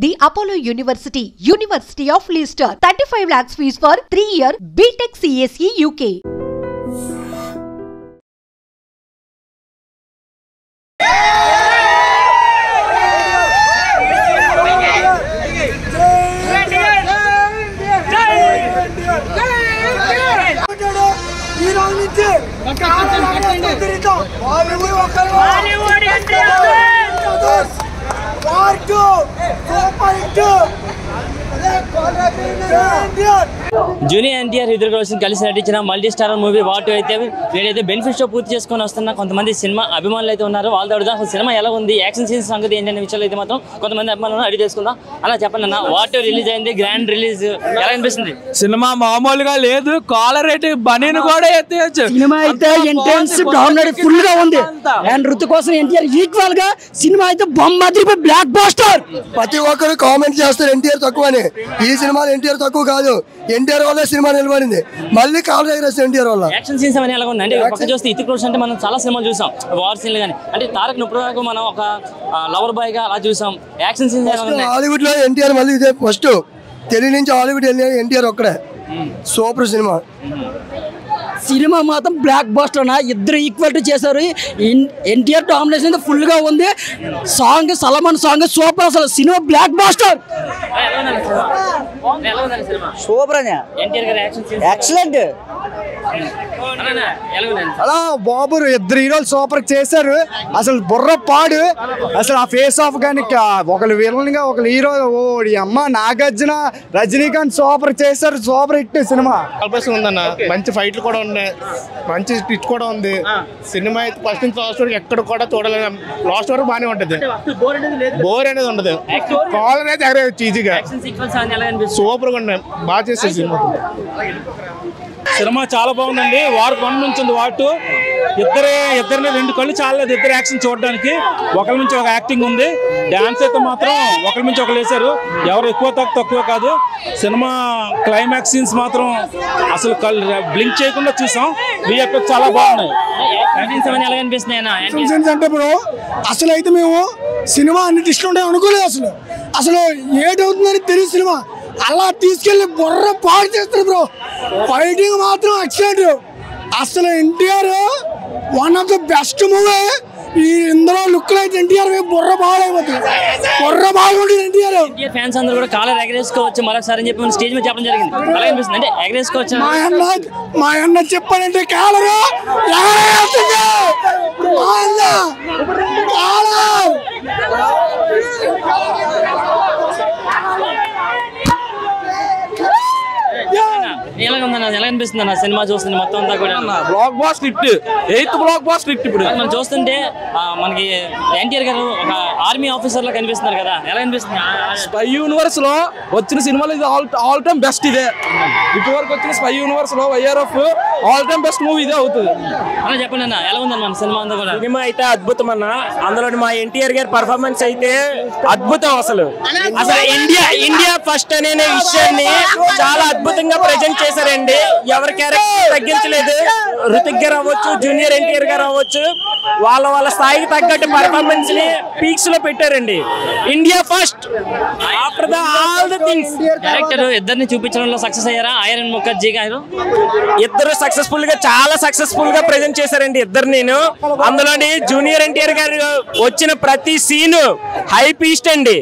The Apollo University, University of Leicester, 35 lakhs fees for 3-year BTech CSE UK. Junior NTR ఇద్దరు కలిసి నటించిన multi star movie వాటు అయితే నేనైతే benefit show పూర్తి చేసుకొని వస్తున్నా. కొంతమంది సినిమా అభిమానులు అయితే ఉన్నారు, వాళ్ళతో అడుగుదాం అసలు సినిమా ఎలా ఉంది, యాక్షన్ సీన్స్ సంగతి ఏంటనే విషయాలు అయితే మాత్రం కొంతమంది అభిమానులను అడిగి తెలుసుకుందాం. అలా చెప్పండి అన్న, వాటు రిలీజ్ అయింది, గ్రాండ్ రిలీజ్ ఎలా అనిపిస్తుంది? సినిమా మామూలుగా లేదు, కాలర్ రేట్ బనీని కూడా ఎత్తేయచ్చు. సినిమా అయితే ఇంటెన్స్ డౌన్లోడ్ ఫుల్ గా ఉంది అండ్ ఋతు కోసం ఎన్టీఆర్ ఈక్వల్ గా సినిమా అయితే బొమ్మ బ్లాక్ బాస్టర్. ప్రతి ఒక్కరు కామెంట్ చేస్తారు ఎన్టీఆర్ తక్కువ అని. ఈ సినిమాలో ఎన్టీఆర్ తక్కువ కాదు, ఎన్టీఆర్ వల్ల సినిమా నిలబడింది. మళ్ళీ కాల్ ఎగరేస్తారు ఎన్టీఆర్ వల్ల. యాక్షన్ సీన్స్ అవన్నీ ఎలా ఉంది అంటే పక్క చూస్తే ఇతిక్ రోషన్ అంటే మనం చాలా సినిమాలు చూసాం, వార్ సీన్లు కానీ అంటే తారక్ ఇప్పుడు వరకు మనం ఒక లవర్ బాయ్ గా అలా చూసాం. యాక్షన్ సీన్స్ హాలీవుడ్ లో ఎన్టీఆర్ మళ్ళీ ఇదే ఫస్ట్. తెలుగు నుంచి హాలీవుడ్ వెళ్ళిన ఎన్టీఆర్ ఒక్కడే. Super cinema. సినిమా మాత్రం బ్లాక్ బాస్టర్ అన్న, ఇద్దరు ఈక్వల్ టు చేశారు. ఎన్టీఆర్ డామినేషన్ ఫుల్ గా ఉంది. సాంగ్ సల్మాన్ సాంగ్ సూపర్, అసలు cinema blockbuster. Super excellent. అలా బాబు ఇద్దరు హీరోలు సూపర్ చేశారు. అసలు బుర్ర పాడు. అసలు ఆ ఫేస్ ఆఫ్ కానీ ఒకరు విలన్ గా ఒకరు హీరో అమ్మ నాగార్జున రజనీకాంత్ సూపర్ చేశారు. Super hit cinema. ఉందన్న, మంచి ఫైట్లు కూడా ఉన్నాయి, మంచి స్టిచ్ కూడా ఉంది. సినిమా అయితే ఫస్ట్ నుంచి లాస్ట్ వరకు ఎక్కడ కూడా చూడలేదు. లాస్ట్ వరకు బాగానే ఉంటది, బోర్ అనేది ఉండదు. కాల్ అనేది ఎగరేయచ్చు ఈజీగా. సూపర్ గా ఉన్నాయి, బాగా చేస్తారు సినిమా. సినిమా చాలా బాగుందండి. వార్ 1 నుంచి ఉంది, వార్ 2 ఇద్దరిని 2 కళ్ళు చాలలేదు ఇద్దరు యాక్షన్ చూడడానికి. ఒకరి నుంచి ఒక యాక్టింగ్ ఉంది. డాన్స్ అయితే మాత్రం ఒకరి నుంచి ఒకరు వేశారు, ఎవరు ఎక్కువ తక్కువ కాదు. సినిమా క్లైమాక్స్ సీన్స్ మాత్రం అసలు బ్లింక్ చేయకుండా చూసాం. విఎఫ్ఎక్స్ చాలా బాగున్నాయి. అంటే బ్రో అసలు అయితే మేము సినిమా అన్ని డిస్కౌంట్ ఉంటాయి అనుకోలేదు. అసలు ఏటవుతుందని తెలియదు. సినిమా అలా తీసుకెళ్లి బుర్ర పాడు చేస్తారు బ్రో. ఫైటింగ్ మాత్రం ఎక్సలెంట్. అసలు NTR one of the best movie. ఈ ఇందులో లుక్ అయితే ఎన్టీఆర్ బుర్ర బాగాలేకపోతుంది. బుర్ర బాగుంటుంది ఎన్టీఆర్. ఫ్యాన్స్ అందరూ కూడా కాలర్ ఎగరేసుకోవచ్చు మరొకసారి అని చెప్పి స్టేజ్ మీద చెప్పడం జరిగింది. అలా అనిపిస్తుంది అంటే ఎగరేసుకోవచ్చు. మా అన్న చెప్పాలంటే కాలరు ఎగరేస్తుంది. మా అన్న కాలర్ ఎలా అనిపిస్తుంది అన్న సినిమా చూస్తుంది మొత్తం అంతా కూడా? Blockbuster hit, 8th blockbuster hit. ఇప్పుడు మనం చూస్తుంటే మనకి ఎన్టీఆర్ గారు ఒక ఆర్మీ ఆఫీసర్ లా కనిపిస్తున్నారు కదా, ఎలా అనిపిస్తుంది? స్పై యూనివర్స్ లో వచ్చిన సినిమాలు ఇది ఆల్ టైమ్ బెస్ట్. ఇదే ఇప్పటి వరకు వచ్చిన స్పై యూనివర్స్ లో YRF all time best movie ఇదే అవుతుంది. అలా చెప్పండి అన్న, ఎలా ఉందన్న మన సినిమా అంతా కూడా? సినిమా అయితే అద్భుతం అన్న. అందులో మా ఎన్టీఆర్ గారి పర్ఫార్మెన్స్ అయితే అద్భుతం. అసలు ఇండియా ఫస్ట్ అనే విషయాన్ని చాలా అద్భుతంగా ప్రెజెంట్ చేశారండి. ఎవరి క్యారెక్టర్ తగ్గించలేదు. ఋతిక్ గారు అవ్వచ్చు, జూనియర్ ఎన్టీఆర్ గారు అవ్వచ్చు, వాళ్ళ స్థాయికి తగ్గట్టు పర్ఫార్మెన్స్ ని పీక్స్ లో పెట్టారండి. India first after all the things. Director ఇద్దరిని చూపించడంలో సక్సెస్ అయ్యారా? ఐరన్ ముఖర్జీ గారు ఇద్దరు చాలా సక్సెస్ఫుల్ గా ప్రెజెంట్ చేశారండి ఇద్దరు. నేను అందులోని జూనియర్ ఎన్టీఆర్ గారు వచ్చిన ప్రతి సీను హై పీస్ట్ అండి.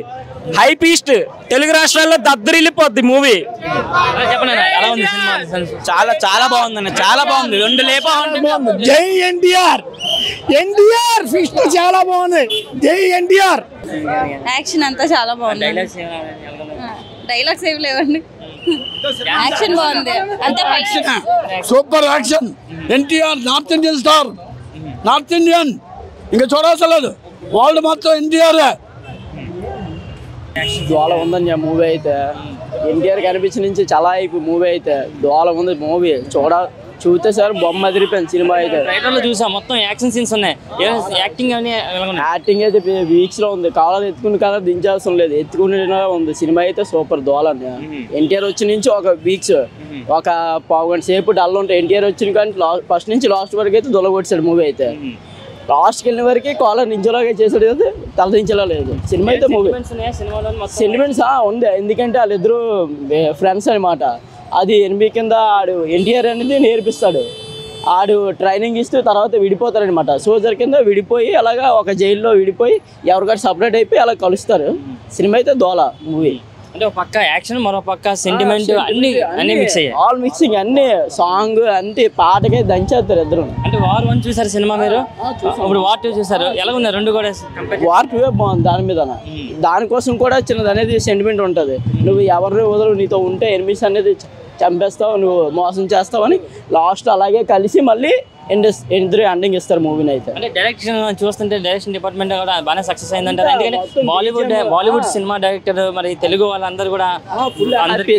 హై పీస్ట్ తెలుగు రాష్ట్రాల్లో దద్దరిల్లిపోద్ది మూవీ. చాలా బాగుందన్న, చాలా బాగుంది. 2 లేపా బాగుంది. జై ఎన్టీఆర్. ఎన్టీఆర్ ఫిస్ట్ చాలా బాగుంది. జై ఎన్టీఆర్. యాక్షన్ అంతా చాలా బాగుంది. డైలాగ్స్ ఏమి లేవండి, యాక్షన్ బాగుంది అంతే. Super action. NTR north Indian star, north Indian ఇంకా చూడాల్సలేదు. వరల్డ్ మొత్తం ఎన్టీఆర్. దోళ ఉందని మూవీ అయితే ఎన్టీఆర్ కనిపించిన నుంచి చాలా అయిపోయి మూవీ అయితే దోళ ఉంది. మూవీ చూస్తే సార్ బొమ్మ అదిరిపోయింది. సినిమా అయితే చూసా మొత్తం యాక్షన్ సీన్స్ ఉన్నాయి. యాక్టింగ్ అయితే వీక్స్ లో ఉంది. కావాలని ఎత్తుకుని కదా దించాల్సిన లేదు, ఎత్తుకునే ఉంది. సినిమా అయితే సూపర్. దోళ ఎన్టీఆర్ వచ్చి నుంచి ఒక వీక్స్ ఒక పావు గంట సేపు డల్ ఉంటాయి. ఎన్టీఆర్ వచ్చిన కానీ ఫస్ట్ నుంచి లాస్ట్ వరకు అయితే దొలగొట్టాడు మూవీ అయితే. లాస్ట్కి వెళ్ళిన వరకు కాలర్ నించోలాగా చేసాడు కదా, తల దించేలా లేదు. సినిమా అయితే మూవీ సెంటిమెంట్స్ ఉంది, ఎందుకంటే వాళ్ళిద్దరూ ఫ్రెండ్స్ అనమాట. అది ఎనిమిది కింద ఆడు ఎన్టీఆర్ అనేది నేర్పిస్తాడు, ఆడు ట్రైనింగ్ ఇస్తూ తర్వాత విడిపోతారనమాట. సోల్జర్ కింద విడిపోయి అలాగా ఒక జైల్లో విడిపోయి ఎవరికైనా సపరేట్ అయిపోయి అలా కలుస్తారు. సినిమా అయితే దోల మూవీ అంటే ఒక పక్క యాక్షన్, మరో పక్క సెంటిమెంట్, అన్ని మిక్స్ అయ్యాయి. ఆల్ మిక్సింగ్, అన్ని సాంగ్ అంతే, పాటకే దంచేస్తారు ఇద్దరు. అంటే వార్ 1 చూసారు సినిమా మీరు, ఇప్పుడు వార్ 2 చూసారు, ఎలా ఉన్నాయి రెండు కూడా? వార్ 2 బాగుంది. దాని మీద దానికోసం కూడా చిన్నది అనేది సెంటిమెంట్ ఉంటుంది. నువ్వు ఎవరిని వదలు, నీతో ఉంటే ఎనిమిస్ అనేది చంపేస్తావు, నువ్వు మోసం చేస్తావని లాస్ట్ అలాగే కలిసి మళ్ళీ ఇద్దరు ఎండింగ్ ఇస్తారు మూవీని అయితే. అంటే డైరెక్షన్ చూస్తుంటే డైరెక్షన్ డిపార్ట్మెంట్ కూడా బాగా సక్సెస్ అయిందంటారు. ఎందుకంటే బాలీవుడ్ సినిమా డైరెక్టర్ మరి తెలుగు వాళ్ళందరూ కూడా ఫుల్ హ్యాపీ,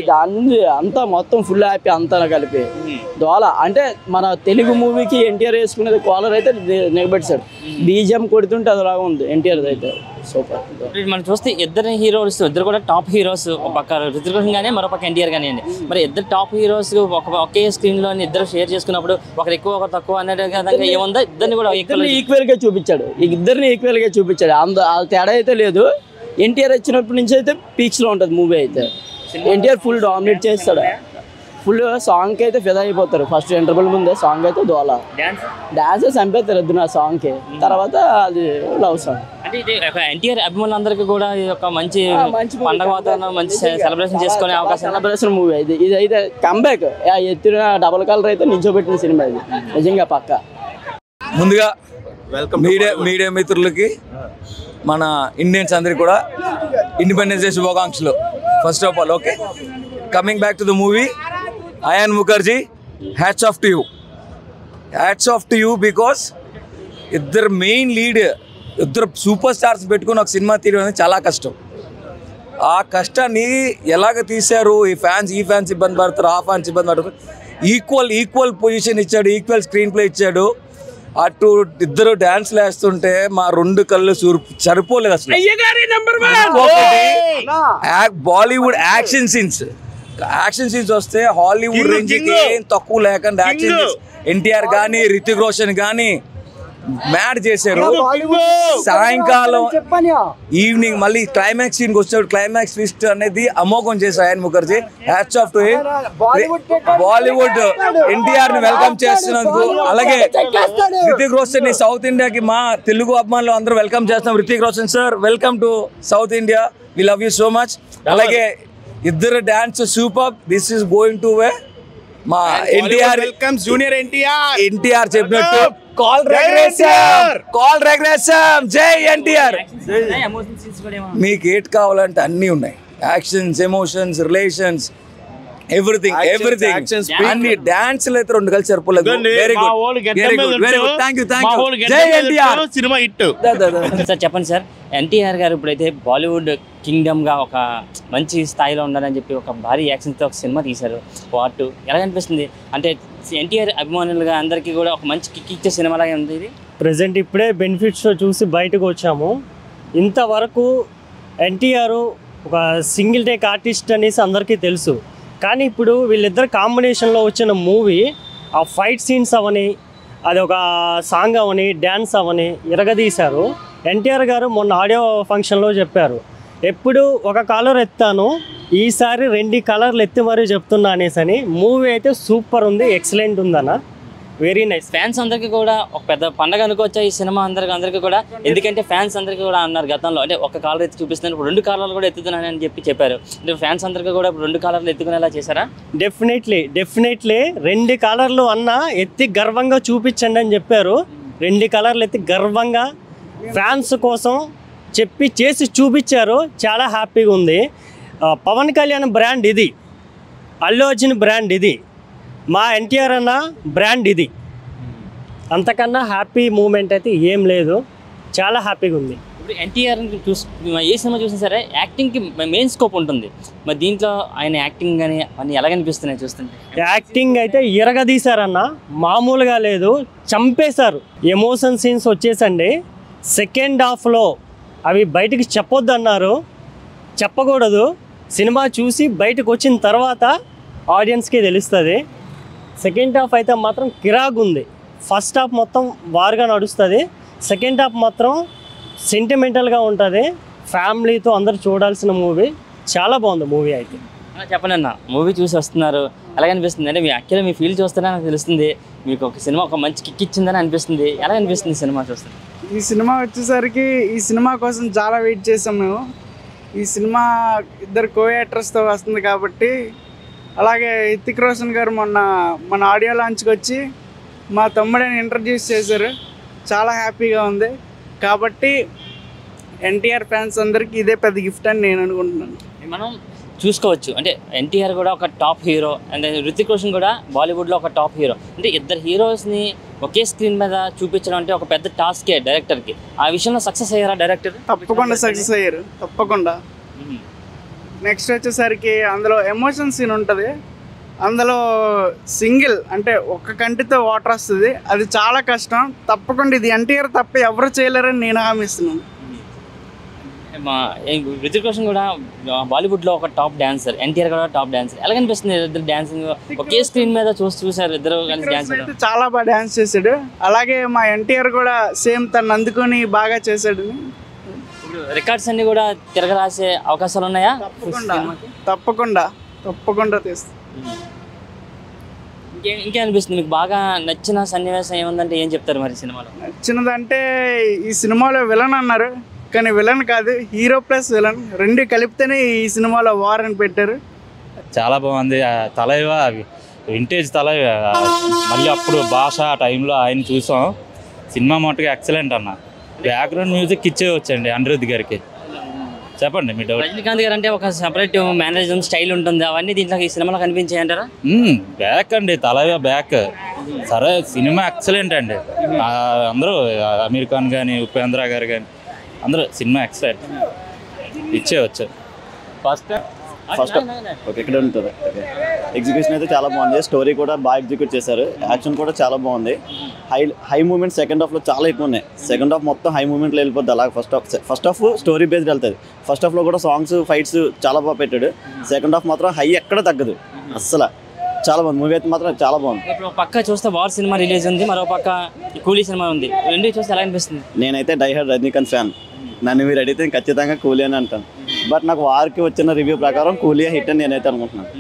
అంతా మొత్తం ఫుల్ హ్యాపీ అంతా కలిపి దోల. అంటే మన తెలుగు మూవీకి ఎన్టీఆర్ వేసుకునేది కాలర్ అయితే నిలబెట్టాడు, బీజిఎం కొడుతుంటే అదిలాగా ఉంది ఎన్టీఆర్ అయితే సూపర్. మనం చూస్తే ఇద్దరు హీరోస్, ఇద్దరు కూడా టాప్ హీరోస్, ఒక పక్క రుతిక్ రోషన్ కానీ మరో పక్క ఎన్టీఆర్ కానివ్వండి. మరి ఇద్దరు టాప్ హీరోస్ ఒకే స్క్రీన్ లో ఇద్దరు షేర్ చేసుకున్నప్పుడు ఒకరు ఎక్కువ ఒకరు తక్కువ అనేది ఏముందా? ఇద్దరిని కూడా ఈక్వల్ గా చూపించాడు, ఇద్దరిని ఈక్వల్ గా చూపించాడు, తేడా అయితే లేదు. ఎన్టీఆర్ వచ్చినప్పటి నుంచి అయితే పీక్స్ లో ఉంటుంది మూవీ అయితే. ఎన్టీఆర్ ఫుల్ డామినేట్ చేస్తాడు, ఫుల్ సాంగ్ అయితే ఫిదా అయిపోతారు. ఫస్ట్ ఇంటర్వెల్ ముందే సాంగ్ అయితే దోల, డాన్స్ చంపేస్తారు ఇద్దరు ఆ సాంగ్ కి. తర్వాత అది లవ్ సాంగ్. అంటే ఇది ఎన్టీఆర్ అభిమానులందరికీ కూడా ఒక మంచి పండగ వాతావరణం, మంచి సెలబ్రేషన్ చేసుకునే అవకాశం, సెలబ్రేషన్ మూవీ ఇది. ఇది అయితే కంబ్యాక్, ఎత్తిన డబల్ కలర్ అయితే నించోబెట్టిన సినిమా ఇది నిజంగా పక్క. ముందుగా మీడియా మిత్రులకి, మన ఇండియన్స్ అందరికి కూడా ఇండిపెండెన్స్ డే శుభాకాంక్షలు. First of all okay, coming back to the movie, Ayan Mukerji, hats off to you, hats off to you. Because ఇద్దరు మెయిన్ లీడ్, ఇద్దరు సూపర్ స్టార్స్ పెట్టుకుని ఒక సినిమా తీయడం అనేది చాలా కష్టం. ఆ కష్టాన్ని ఎలాగ తీశారు, ఈ ఫ్యాన్స్ ఇబ్బంది పడతారు, ఆ ఫ్యాన్స్ ఇబ్బంది పడతారు. ఈక్వల్ పొజిషన్ ఇచ్చాడు, ఈక్వల్ స్క్రీన్ ప్లే ఇచ్చాడు. అటు ఇద్దరు డాన్స్లు వేస్తుంటే మా రెండు కళ్ళు సరిపోలేదు అసలు. బాలీవుడ్ యాక్షన్ సీన్స్ వస్తే హాలీవుడ్ రేంజ్ ఏం తక్కువ లేకుండా యాక్షన్ ఎన్టీఆర్ కానీ రితిక్ రోషన్ కానీ మ్యాడ్ చేశారు. సాయంకాలం ఈవినింగ్ మళ్ళీ క్లైమాక్స్ సీన్కి వచ్చాడు, క్లైమాక్స్ ట్విస్ట్ అనేది అమోఘం చేశారు Ayan Mukerji. Hats off to him. Bollywood NTR ని వెల్కమ్ చేస్తున్నందుకు, అలాగే రితిక్ రోషన్ ని సౌత్ ఇండియాకి మా తెలుగు అభిమానులు అందరూ వెల్కమ్ చేస్తున్నాం. Hrithik Roshan sir, welcome to South India, we love you so much. అలాగే ఇద్దరు dance super. This is going to way మా ఎన్టీఆర్ వెల్కమ్స్ జూనియర్ ఎన్టీఆర్ చెప్పినట్టు కాల్ రెగ్రెషన్, జై ఎన్టీఆర్. మీకు ఏట్ కావాలంటే అన్నీ ఉన్నాయి, యాక్షన్స్, ఎమోషన్స్, రిలేషన్స్, ఎవ్రీథింగ్ అన్ని. డాన్స్ అయితే రెండు కలిసి సరిపోలేదు. Very good, thank you. జై ఎన్టీఆర్. Cinema hit. సార్ చెప్పండి సార్, ఎన్టీఆర్ గారు ఇప్పుడైతే బాలీవుడ్ కింగ్డమ్గా ఒక మంచి స్థాయిలో ఉండాలని చెప్పి ఒక భారీ యాక్షన్తో ఒక సినిమా తీశారు, వార్ 2. ఎలా అనిపిస్తుంది? అంటే ఎన్టీఆర్ అభిమానులుగా అందరికీ కూడా ఒక మంచి కిక్ ఇచ్చే సినిమాలాగే ఉంది ఇది. ప్రజెంట్ ఇప్పుడే బెనిఫిట్స్ చూసి బయటకు వచ్చాము. ఇంతవరకు ఎన్టీఆర్ ఒక సింగిల్ టేక్ ఆర్టిస్ట్ అనేసి అందరికీ తెలుసు, కానీ ఇప్పుడు వీళ్ళిద్దరు కాంబినేషన్లో వచ్చిన మూవీ, ఆ ఫైట్ సీన్స్ అవని, అది ఒక సాంగ్ అవని, డ్యాన్స్ అవని ఇరగదీశారు. ఎన్టీఆర్ గారు మొన్న ఆడియో ఫంక్షన్లో చెప్పారు, ఎప్పుడు ఒక కలర్ ఎత్తాను, ఈసారి 2 కలర్లు ఎత్తి మరీ చెప్తున్నా అనేసి అని. మూవీ అయితే సూపర్ ఉంది, ఎక్సలెంట్ ఉందన్న, వెరీ నైస్. ఫ్యాన్స్ అందరికీ కూడా ఒక పెద్ద పండగ అనుకోవచ్చా ఈ సినిమా అందరికీ కూడా? ఎందుకంటే ఫ్యాన్స్ అందరికీ కూడా అన్నారు గతంలో, అంటే ఒక కాలర్ ఎత్తి చూపిస్తున్నాను, ఇప్పుడు 2 కాలర్లు కూడా ఎత్తుతున్నాను అని చెప్పారు. అంటే ఫ్యాన్స్ అందరికీ కూడా 2 కాలర్లు ఎత్తుకునేలా చేశారా? డెఫినెట్లీ 2 కలర్లు అన్న ఎత్తి గర్వంగా చూపించండి అని చెప్పారు. 2 కలర్లు ఎత్తి గర్వంగా ఫ్యాన్స్ కోసం చెప్పి చేసి చూపించారు. చాలా హ్యాపీగా ఉంది. పవన్ కళ్యాణ్ బ్రాండ్ ఇది, అల్లు అర్జున్ బ్రాండ్ ఇది, మా ఎన్టీఆర్ అన్న బ్రాండ్ ఇది. అంతకన్నా హ్యాపీ మూమెంట్ అయితే ఏం లేదు, చాలా హ్యాపీగా ఉంది. ఇప్పుడు ఎన్టీఆర్ ఏ సినిమా చూసినా సరే యాక్టింగ్కి మెయిన్ స్కోప్ ఉంటుంది. మరి దీంట్లో ఆయన యాక్టింగ్ కానీ అన్నీ ఎలాగనిపిస్తున్నాయి చూస్తుంటే? యాక్టింగ్ అయితే ఇరగదీశారన్న, మామూలుగా లేదు, చంపేశారు. ఎమోషన్ సీన్స్ వచ్చేసండి సెకండ్ హాఫ్లో అవి బయటికి చెప్పొద్దు అన్నారు, చెప్పకూడదు. సినిమా చూసి బయటకు వచ్చిన తర్వాత ఆడియన్స్కి తెలుస్తుంది. సెకండ్ హాఫ్ అయితే మాత్రం కిరాక్ ఉంది. ఫస్ట్ హాఫ్ మొత్తం వారుగా నడుస్తుంది, సెకండ్ హాఫ్ మాత్రం సెంటిమెంటల్గా ఉంటుంది, ఫ్యామిలీతో అందరూ చూడాల్సిన మూవీ. చాలా బాగుంది మూవీ అయితే. చెప్పండి అన్న, మూవీ చూసి వస్తున్నారు, ఎలా అనిపిస్తుంది? అంటే మీ యాక్చువల్గా మీ ఫీల్ చూస్తేనే నాకు తెలుస్తుంది, మీకు ఒక సినిమా ఒక మంచి కిక్ ఇచ్చిందని అనిపిస్తుంది. ఎలా అనిపిస్తుంది సినిమా చూస్తే? ఈ సినిమా వచ్చేసరికి ఈ సినిమా కోసం చాలా వెయిట్ చేసాం మేము. ఈ సినిమా ఇద్దరు కో యాక్టర్స్తో వస్తుంది కాబట్టి, అలాగే హృతిక్ రోషన్ గారు మన ఆడియో లాంచ్కి వచ్చి మా తమ్ముడిని ఇంట్రడ్యూస్ చేశారు. చాలా హ్యాపీగా ఉంది. కాబట్టి ఎన్టీఆర్ ఫ్యాన్స్ అందరికీ ఇదే పెద్ద గిఫ్ట్ అని నేను అనుకుంటున్నాను. మనం చూసుకోవచ్చు, అంటే ఎన్టీఆర్ కూడా ఒక top hero, and Hrithik Roshan కూడా బాలీవుడ్లో ఒక టాప్ హీరో. అంటే ఇద్దరు హీరోస్ని ఒకే స్క్రీన్ మీద చూపించడం అంటే ఒక పెద్ద టాస్కే డైరెక్టర్కి. ఆ విషయంలో సక్సెస్ అయ్యారా డైరెక్టర్? తప్పకుండా సక్సెస్ అయ్యారు, తప్పకుండా. నెక్స్ట్ వచ్చేసరికి అందులో ఎమోషన్ సీన్ ఉంటుంది. అందులో సింగిల్ అంటే ఒక్క కంటితో వాటర్ వస్తుంది, అది చాలా కష్టం. తప్పకుండా ఇది ఎన్టీఆర్ తప్ప ఎవరు చేయలేరని నేను హామీ ఇస్తున్నాను. హృతిక్ రోషన్ కూడా బాలీవుడ్లో ఒక టాప్ డాన్సర్, ఎన్టీఆర్ కూడా టాప్ డాన్సర్. ఎలా కనిపిస్తుంది ఇద్దరు డాన్సింగ్ ఒకే స్క్రీన్ మీద చూసారు ఇద్దరు కలిసి డాన్స్? చాలా బాగా డాన్స్ చేశాడు. అలాగే మా ఎన్టీఆర్ కూడా సేమ్ తను అందుకొని బాగా చేశాడు. రికార్డ్స్ అన్ని కూడా తిరగరాసే అవకాశాలు ఉన్నాయా? తప్పకుండా తప్పకుండా తీస్తాం. ఇంకేమనిపిస్తుంది మీకు? బాగా నచ్చిన సన్నివేశం ఏముందంటే ఏం చెప్తారు మరి సినిమాలో? నచ్చినదంటే ఈ సినిమాలో విలన్ అన్నారు, కానీ విలన్ కాదు, హీరో ప్లస్ విలన్ రెండు కలిపితేనే ఈ సినిమాలో వార్ అని పెట్టారు. చాలా బాగుంది. తలైవ వింటేజ్ తలైవ, మళ్ళీ అప్పుడు భాష ఆ టైంలో ఆయన చూసాం. సినిమా మట్టుగా ఎక్సలెంట్ అన్న. బ్యాక్గ్రౌండ్ మ్యూజిక్ ఇచ్చేవచ్చండి అనిరుద్ధ్ గారికి. చెప్పండి మీ డౌట్. రజనీకాంత్ గారు అంటే ఒక సెపరేట్ మేనేజర్ స్టైల్ ఉంటుంది, అవన్నీ దీంట్లో ఈ సినిమాలో కనిపించాయి అంటారా? బ్యాక్ అండి, తలైవ బ్యాక్. సరే సినిమా ఎక్సలెంట్ అండి. అందరూ అమీర్ ఖాన్ కానీ ఉపేంద్ర గారు కానీ అందరూ సినిమా ఎక్సలెంట్ ఇచ్చేవచ్చు. ఫస్ట్ ఓకే ఇక్కడ ఉంటుంది. ఎగ్జిక్యూషన్ అయితే చాలా బాగుంది, స్టోరీ కూడా బాగా ఎగ్జిక్యూట్ చేశారు, యాక్షన్ కూడా చాలా బాగుంది. హై మూమెంట్ సెకండ్ హాఫ్లో చాలా ఎక్కువ ఉన్నాయి. సెకండ్ హాఫ్ మొత్తం హై మూమెంట్లో వెళ్ళిపోద్ది. అలాగే ఫస్ట్ హాఫ్ స్టోరీ బేస్డ్ వెళ్తుంది. ఫస్ట్ హాఫ్లో కూడా సాంగ్స్ ఫైట్స్ చాలా బాగా పెట్టాడు. సెకండ్ హాఫ్ మాత్రం హై ఎక్కడ తగ్గదు అస్సలు. చాలా బాగుంది మూవీ అయితే మాత్రం చాలా బాగుంది. ఇప్పుడు పక్క చూస్తే వార్ సినిమా రిలీజ్ ఉంది, మరో పక్క కూలీ సినిమా ఉంది. రెండు చూస్తే ఎలా అనిపిస్తుంది? నేనైతే డై హార్డ్ రజనీకాంత్ ఫ్యాన్. నన్ను మీరు అడిగితే ఖచ్చితంగా కూలీ అని అంటాను. బట్ నాకు వారికి వచ్చిన రివ్యూ ప్రకారం కూలీ హిట్ అని నేనైతే అనుకుంటున్నాను.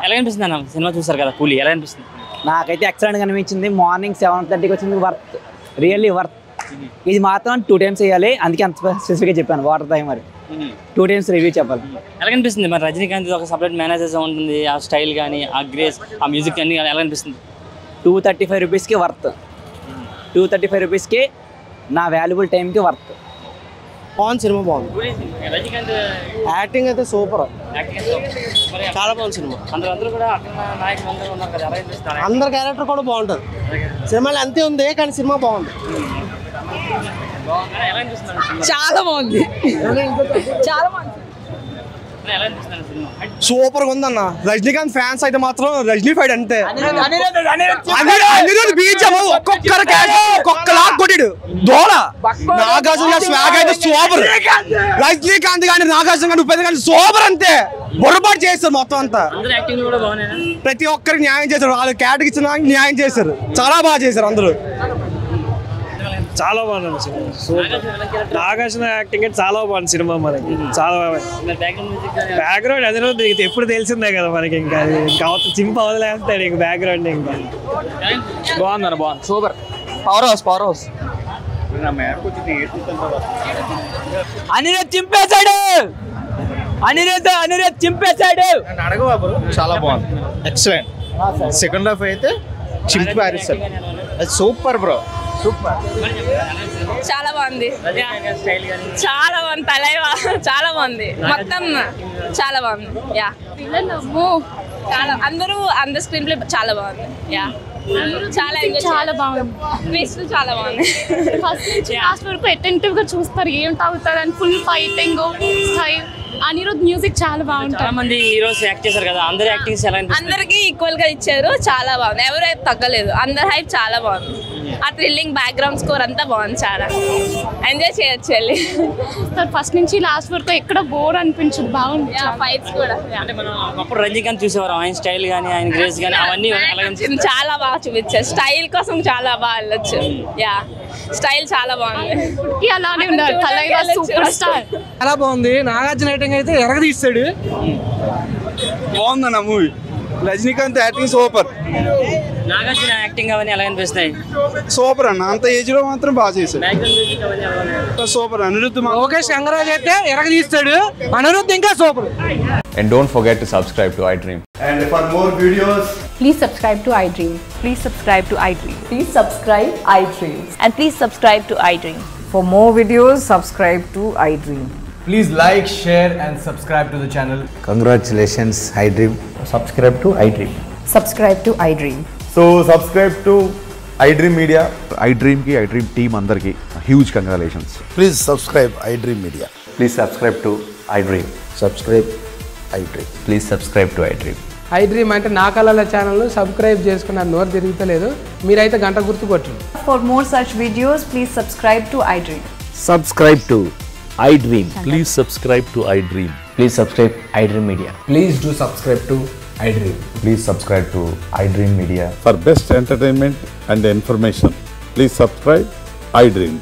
ఎలా అనిపిస్తుంది అన్న సినిమా చూసారు కదా కూలీ, ఎలా అనిపిస్తుంది? నాకైతే ఎక్సలెంట్గా అనిపించింది. మార్నింగ్ 7:30కి వచ్చింది, వర్త్, రియల్లీ వర్త్. ఇది మాత్రం 2 times వేయాలి, అందుకే అంత స్పెసిఫిక్గా చెప్పాను. వాటర్ టైం మరి 2 times రివ్యూ చెప్పాలి. ఎలా అనిపిస్తుంది మరి? రజనీకాంత్ ఒక సపరేట్ మేనేజర్స్ ఉంటుంది, ఆ స్టైల్ కానీ ఆ గ్రేస్ ఆ మ్యూజిక్ అన్ని ఎలా అనిపిస్తుంది? 235 రూపీస్కి వర్త్. 235 రూపీస్కి నా వాల్యుబుల్ టైంకి వర్త్. బాగుంది సినిమా, బాగుంది. రజనీకాంత్ యాక్టింగ్ అయితే సూపర్, చాలా బాగుంది సినిమా. అందరూ కూడా నాయకులు అందరూ ఉన్నారు కదా, ఎలా అనిపిస్తుంది? అందరి క్యారెక్టర్ కూడా బాగుంటుంది. సినిమాలో అంతే ఉంది కానీ సినిమా బాగుంది. చాలా బాగుంది, చాలా బాగుంది. సూపర్ గా ఉందన్న. రజనీకాంత్ ఫ్యాన్స్ అయితే మాత్రం రజనీ ఫైట్ అంతే. ఒక్కొక్కలా కొట్టాడు దోళ. నాగార్జున స్వాగ్ అయితే సూపర్. రజనీకాంత్ కానీ నాగార్జున కానీ ఉపేంద్ర కానీ సూపర్ అంతే. బొరపాటు చేస్తారు మొత్తం అంతా. ప్రతి ఒక్కరికి న్యాయం చేశారు, వాళ్ళు కేటగిరీ ఇచ్చిన న్యాయం చేశారు. చాలా బాగా చేశారు అందరూ. చాలా బాగుంది సినిమా. నాగార్జున యాక్టింగ్ అంటే చాలా బాగుంది సినిమా. మనకి చాలా బ్యాక్గ్రౌండ్ అదే ఎప్పుడు తెలిసిందే కదా మనకి. ఇంకా చింప వదిలేస్తాడు ఇంక బ్యాక్గ్రౌండ్. ఇంకా బాగుందన్న, బాగుంది, సూపర్. పవర్ హౌస్ అనిరుద్ధ్ చింపేశాడు. అనిరుద్ధ్ చింపేశాడు. చాలా బాగుంది, ఎక్సలెంట్. సెకండ్ హాఫ్ అయితే చింపి పారేశారు. Super bro, super. చాలా బాగుంది, చాలా బాగుంది. తలైవా చాలా బాగుంది, మొత్తం చాలా బాగుంది. యా చాలా అందరూ స్క్రీన్ ప్లే చాలా బాగుంది. యా చాలా బాగుంది. ట్విస్ట్ చాలా బాగుంది. ఫస్ట్ నుంచి లాస్ట్ వరకు అటెంటివ్ గా చూస్తారు ఏం తాగుతారు అని. Full fighting style. Anirudh music చాలా బాగుంటుంది. చాలా మంది హీరోస్ యాక్ట్ చేశారు కదా, అందరి యాక్టింగ్స్ ఎలా అనిపిస్తుంది? అందరికి ఈక్వల్ గా ఇచ్చారు, చాలా బాగుంది. ఎవరైతే తగ్గలేదు, అందరి హైప్ చాలా బాగుంది. ఆ థ్రిల్లింగ్ బ్యాక్గ్రౌండ్ స్కోర్ అంతా బాగుంది, చాలా ఎంజాయ్ చేయొచ్చు వెళ్ళి. ఫస్ట్ నుంచి లాస్ట్ వరకు ఎక్కడ బోర్ అనిపించదు, బాగుంది. ఫైట్స్ కూడా అంటే మనం ఒకప్పుడు రజనీకాంత్ చూసేవారు, ఆయన స్టైల్ కానీ ఆయన గ్రేస్ కానీ అవన్నీ చాలా బాగా చూపించారు. స్టైల్ కోసం చాలా బాగా వెళ్ళొచ్చు. యా స్టైల్ చాలా బాగుంది. అలానే ఉన్నారు. తలైవా సూపర్ స్టార్. చాలా బాగుంది. నాగార్జున రైటింగ్ అయితే ఎరగదీస్తాడు. బాగుందన్న movie. Rajinikanth acting super. Nagarjuna acting అవన్నీ ఎలా అనిపిస్తాయి? సూపర్ అన్న. అంత ఏజ్ లో మాత్రం బాగా చేశాడు. సూపర్. అనిరుద్ధ్ లోకేష్ గంగరాజ్ అయితే ఎరగదీస్తాడు. అనిరుద్ధ్ ఇంకా super. And don't forget to subscribe to iDream. And for more videos, please subscribe to iDream. Please subscribe to iDream. Please subscribe iDream. And please subscribe to iDream. For more videos, subscribe to iDream. please like, share and subscribe to the channel. Congratulations, iDream. Subscribe to iDream. Subscribe to iDream. So subscribe to iDream Media. iDream ki iDream team andarki huge congratulations. Please subscribe iDream Media. Please subscribe to iDream. Subscribe iDream. Please subscribe to iDream. iDream అంటే నా కళల channel subscribe చేసుకున్న నోరు తిరుగుతలేదు. మీరైతే గంట గుర్తు కొట్టండి. For more such videos, please subscribe to iDream. Subscribe to iDream. Please subscribe to iDream. Please subscribe iDream Media. Please do subscribe to iDream. Please subscribe to iDream Media. For best entertainment and information, please subscribe iDream.